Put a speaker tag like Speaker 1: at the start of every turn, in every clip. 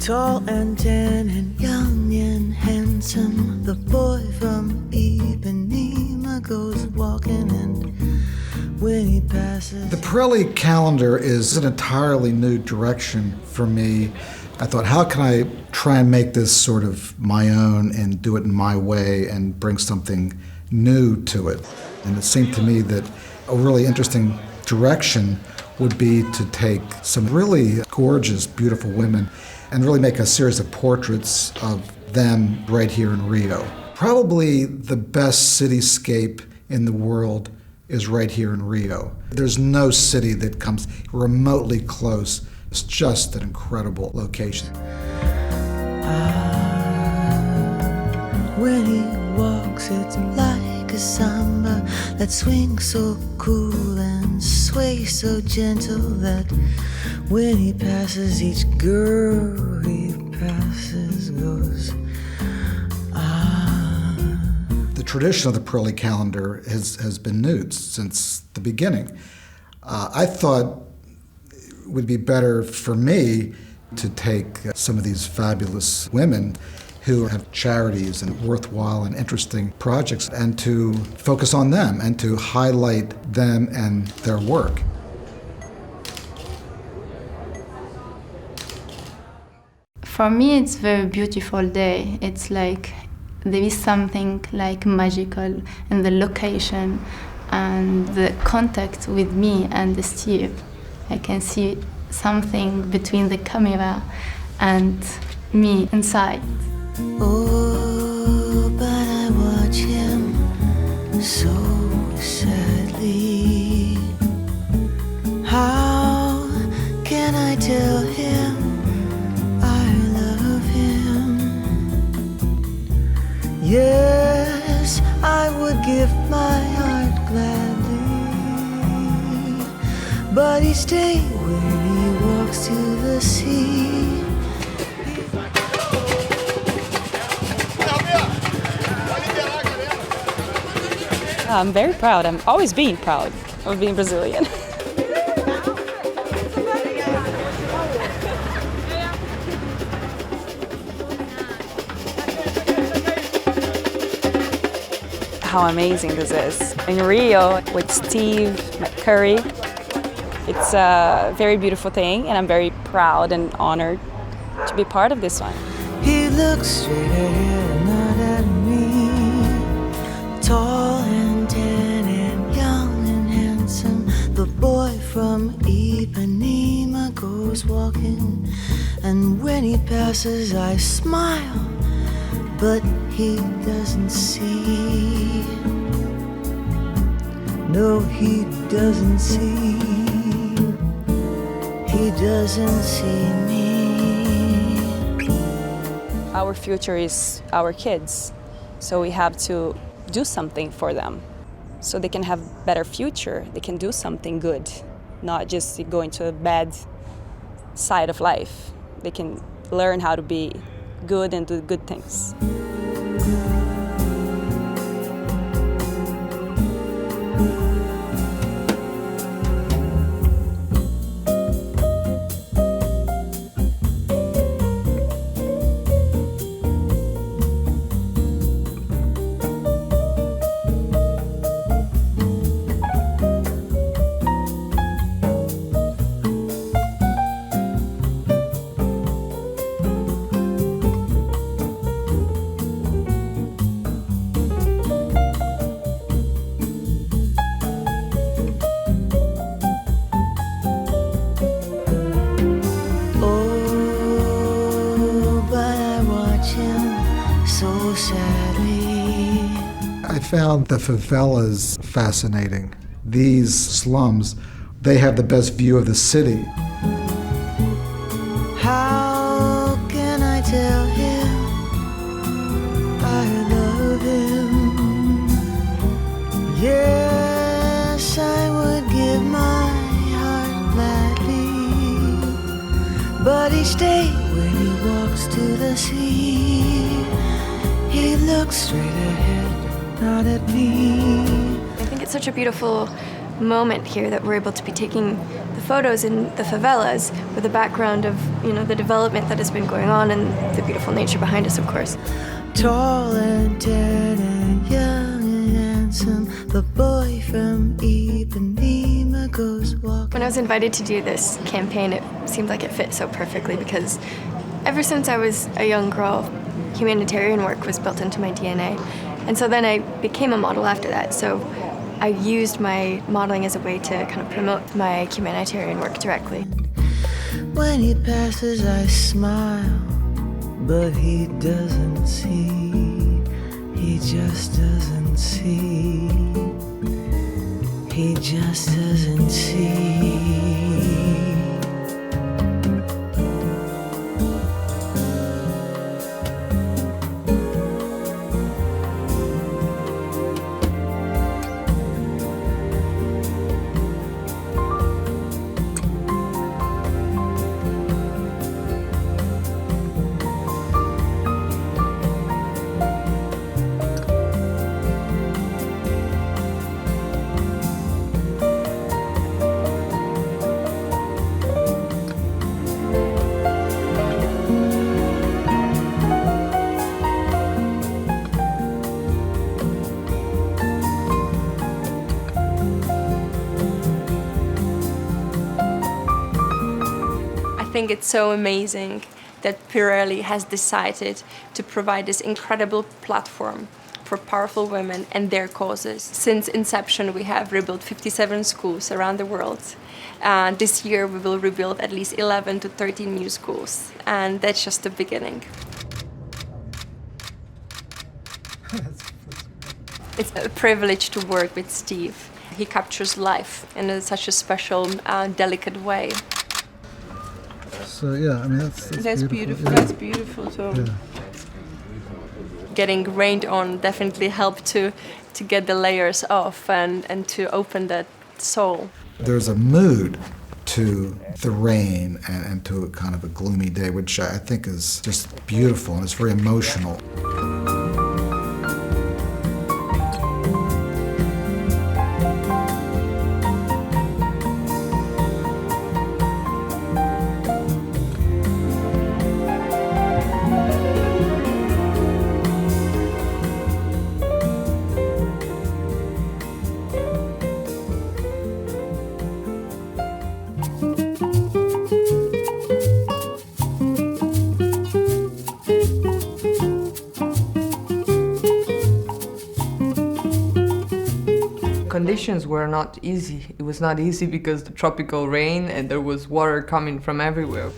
Speaker 1: Tall and tan and young and handsome, the boy from Ipanema goes walking, and when he passes...
Speaker 2: The Pirelli Calendar is an entirely new direction for me. I thought, how can I try and make this sort of my own and do it in my way and bring something new to it? And it seemed to me that a really interesting direction would be to take some really gorgeous, beautiful women and really make a series of portraits of them right here in Rio. Probably the best cityscape in the world is right here in Rio. There's no city that comes remotely close. It's just an incredible location.
Speaker 1: When he walks, it's like a samba that swings so cool and sways so gentle that when he passes, each girl he passes goes, ah.
Speaker 2: The tradition of the Pirelli Calendar has been nudes since the beginning. I thought it would be better for me to take some of these fabulous women who have charities and worthwhile and interesting projects and to focus on them and to highlight them and their work.
Speaker 3: For me, it's a very beautiful day. It's like there is something like magical in the location and the contact with me and the Steve. I can see something between the camera and me inside.
Speaker 1: Oh, but I watch him so sadly. How can I tell him I love him? Yes, I would give my heart gladly, but each day when he walks to the sea,
Speaker 4: I'm very proud. I'm always being proud of being Brazilian. How amazing this is. In Rio with Steve McCurry, it's a very beautiful thing, and I'm very proud and honored to be part of this one.
Speaker 1: he looks straight ahead, not at me. Tall and tan and young and handsome, the boy from Ipanema goes walking, and when he passes I smile, but he doesn't see. No, he doesn't see. He doesn't see me.
Speaker 4: Our future is our kids, so we have to do something for them so they can have a better future. They can do something good, not just go into a bad side of life. They can learn how to be good and do good things.
Speaker 2: I found the favelas fascinating. These slums, they have the best view of the city.
Speaker 1: How can I tell him I love him? Yes, I would give my heart gladly, but each day when he walks to the sea, he looks straight ahead, not at me.
Speaker 5: I think it's such a beautiful moment here that we're able to be taking the photos in the favelas with the background of, the development that has been going on and the beautiful nature behind us, of course.
Speaker 1: Tall and tan and young and handsome, the boy from Ipanema goes walking.
Speaker 5: When I was invited to do this campaign, it seemed like it fit so perfectly because ever since I was a young girl, humanitarian work was built into my DNA. And so then I became a model after that. So I used my modeling as a way to kind of promote my humanitarian work directly.
Speaker 1: When he passes, I smile, but he doesn't see. He just doesn't see. He just doesn't see.
Speaker 6: I think it's so amazing that Pirelli has decided to provide this incredible platform for powerful women and their causes. Since inception, we have rebuilt 57 schools around the world. This year, we will rebuild at least 11 to 13 new schools, and that's just the beginning. It's a privilege to work with Steve. He captures life in such a special, delicate way.
Speaker 2: So yeah, I mean that's beautiful. Yeah.
Speaker 6: That's beautiful. So
Speaker 2: Yeah.
Speaker 6: getting rained on definitely helped to get the layers off and to open that soul.
Speaker 2: There's a mood to the rain and to a kind of a gloomy day, which I think is just beautiful and it's very emotional.
Speaker 7: Conditions were not easy. It was not easy because the tropical rain and there was water coming from everywhere.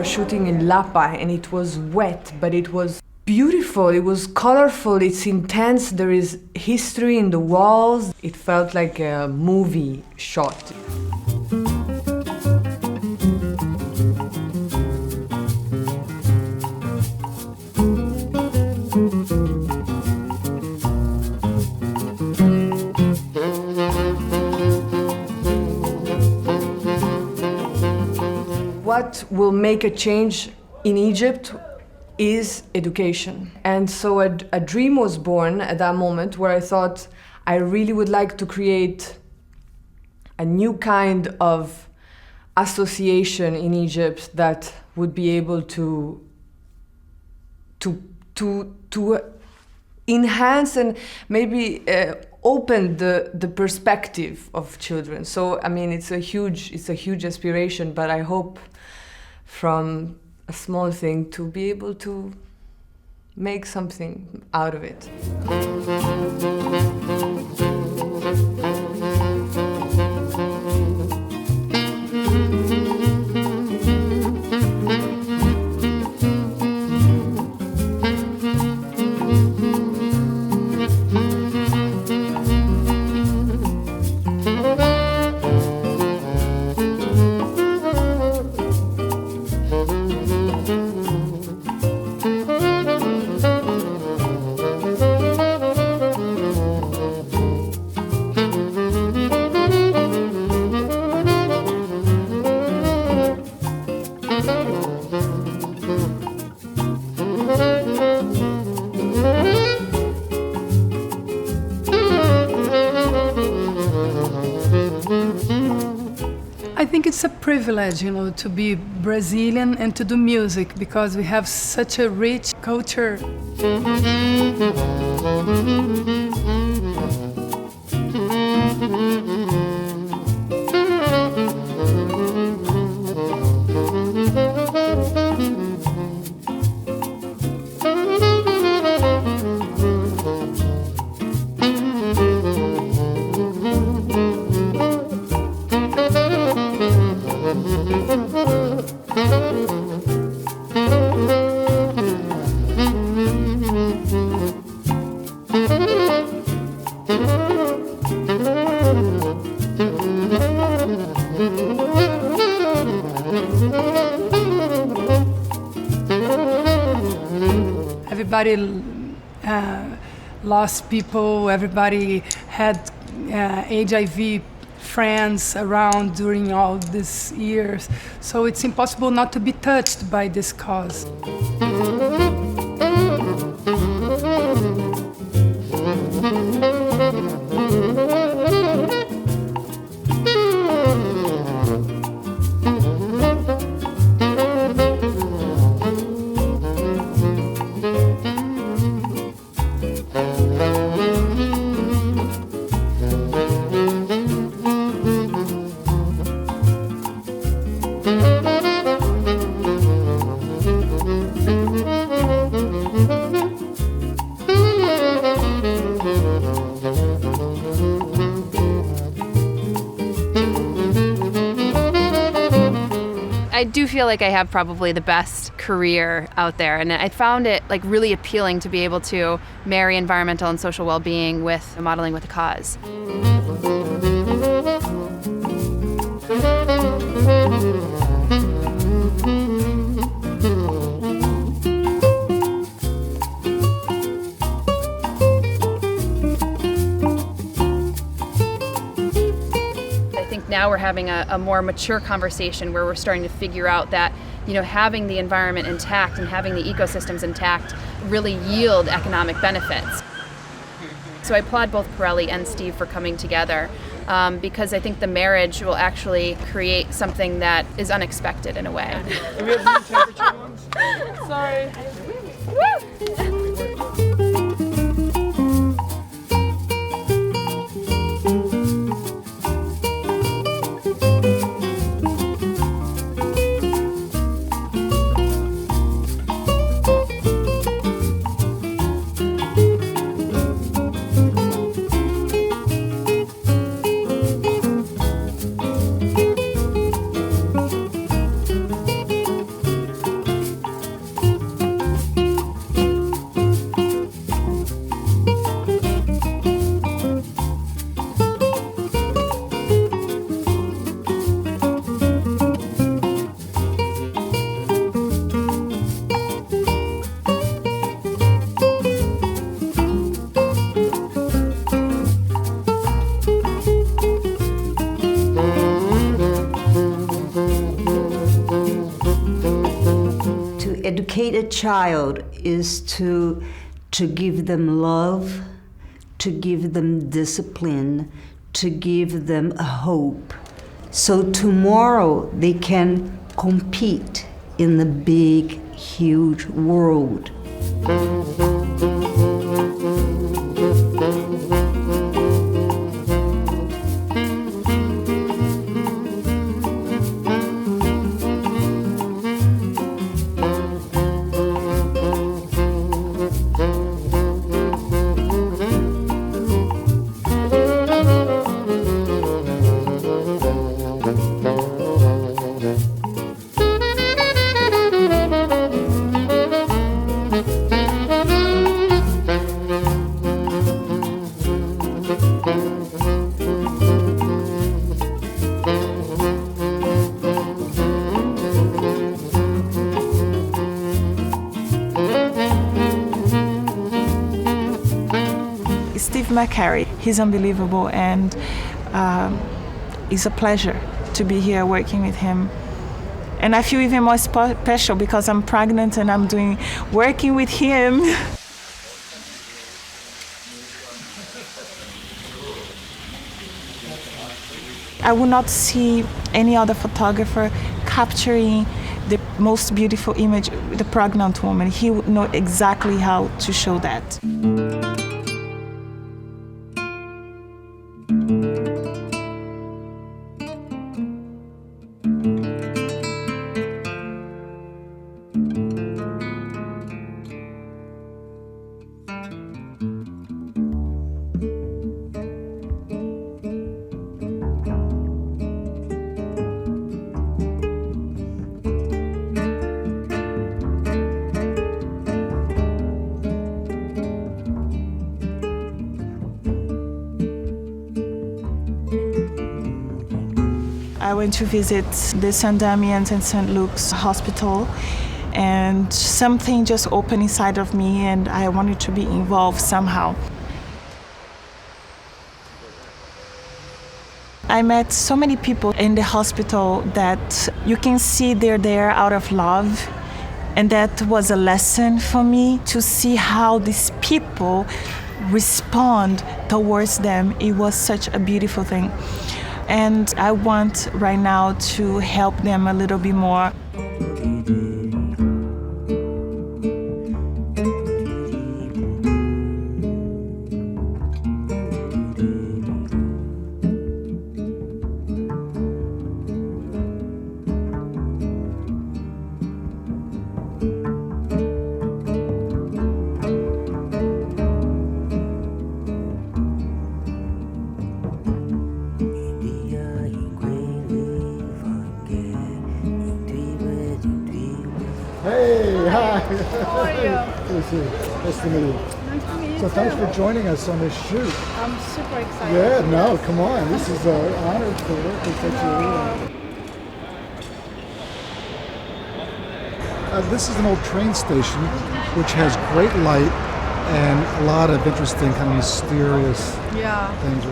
Speaker 7: Shooting in Lapa and it was wet, but it was beautiful, it was colorful, it's intense, there is history in the walls. It felt like a movie shot. What will make a change in Egypt is education. And so a dream was born at that moment where I thought I really would like to create a new kind of association in Egypt that would be able to enhance and maybe open the perspective of children. So I mean it's a huge aspiration, but I hope from a small thing to be able to make something out of it.
Speaker 8: It's a privilege, to be Brazilian and to do music because we have such a rich culture. Everybody lost people, everybody had HIV friends around during all these years. So it's impossible not to be touched by this cause.
Speaker 9: I do feel like I have probably the best career out there, and I found it really appealing to be able to marry environmental and social well-being with modeling with a cause. Now we're having a more mature conversation where we're starting to figure out that, having the environment intact and having the ecosystems intact really yield economic benefits. So I applaud both Pirelli and Steve for coming together because I think the marriage will actually create something that is unexpected in a way.
Speaker 10: Do we have new temperature ones?
Speaker 9: Sorry.
Speaker 1: Educate a child is to give them love, to give them discipline, to give them a hope. So tomorrow they can compete in the big, huge world.
Speaker 11: Macari. He's unbelievable, and it's a pleasure to be here working with him. And I feel even more special because I'm pregnant and I'm working with him. I would not see any other photographer capturing the most beautiful image, the pregnant woman. He would know exactly how to show that. I went to visit the St. Damian's and St. Luke's hospital, and something just opened inside of me, and I wanted to be involved somehow. I met so many people in the hospital that you can see they're there out of love, and that was a lesson for me to see how these people respond towards them. It was such a beautiful thing. And I want right now to help them a little bit more.
Speaker 2: Hey, hi.
Speaker 8: How are you?
Speaker 2: Nice to meet you.
Speaker 8: Nice to meet you.
Speaker 2: So thanks for joining us on this shoot.
Speaker 8: I'm super excited.
Speaker 2: Yeah, no, come on. This is an honor to work with such a leader. This is an old train station which has great light and a lot of interesting, kind of mysterious things.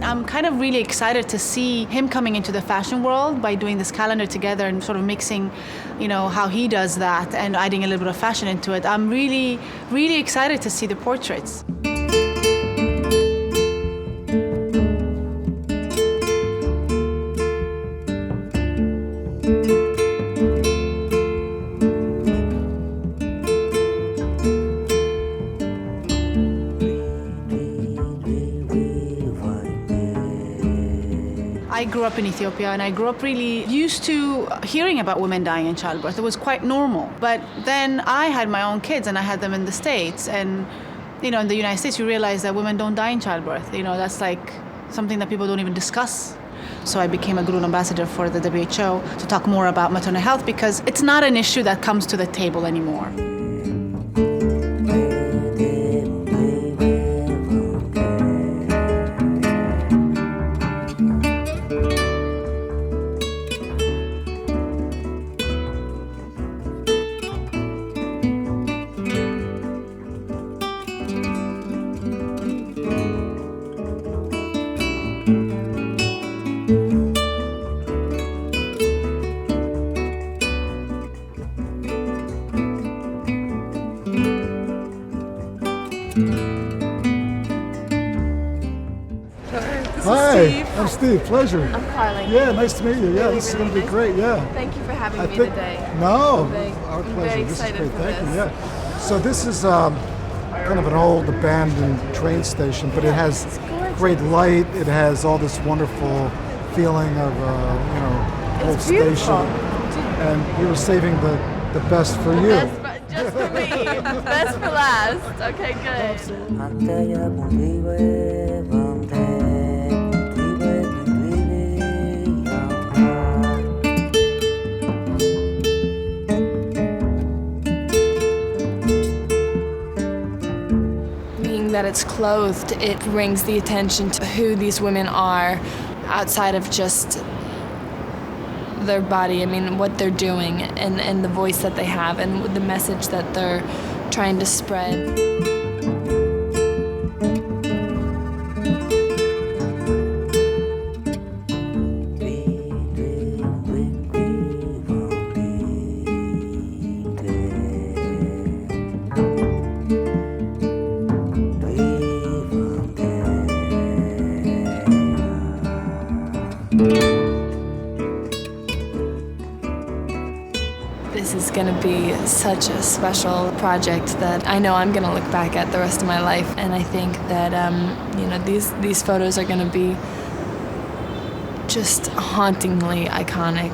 Speaker 12: I'm kind of really excited to see him coming into the fashion world by doing this calendar together and sort of mixing, how he does that and adding a little bit of fashion into it. I'm really, really excited to see the portraits. I grew up in Ethiopia, and I grew up really used to hearing about women dying in childbirth. It was quite normal. But then I had my own kids, and I had them in the States. And, in the United States, you realize that women don't die in childbirth. That's like something that people don't even discuss. So I became a Guru ambassador for the WHO to talk more about maternal health, because it's not an issue that comes to the table anymore.
Speaker 2: Hi, I'm Steve. Pleasure.
Speaker 13: I'm Carly.
Speaker 2: Yeah, nice to meet you. Yeah, this is going to be great. Yeah.
Speaker 13: Thank you for having me today.
Speaker 2: No, our
Speaker 13: I'm
Speaker 2: pleasure.
Speaker 13: very
Speaker 2: This is
Speaker 13: excited
Speaker 2: great.
Speaker 13: for
Speaker 2: Thank you.
Speaker 13: this.
Speaker 2: Yeah. So this is kind of an old abandoned train station, but it has great light. It has all this wonderful feeling of old
Speaker 13: It's beautiful.
Speaker 2: station. And we were saving the best for you.
Speaker 13: Just for me. Best for last. Okay, good. Being that it's clothed, it brings the attention to who these women are outside of just
Speaker 14: their body, I mean, what they're doing and the voice that they have and the message that they're trying to spread. This is going to be such a special project that I know I'm going to look back at the rest of my life, and I think that these photos are going to be just hauntingly iconic.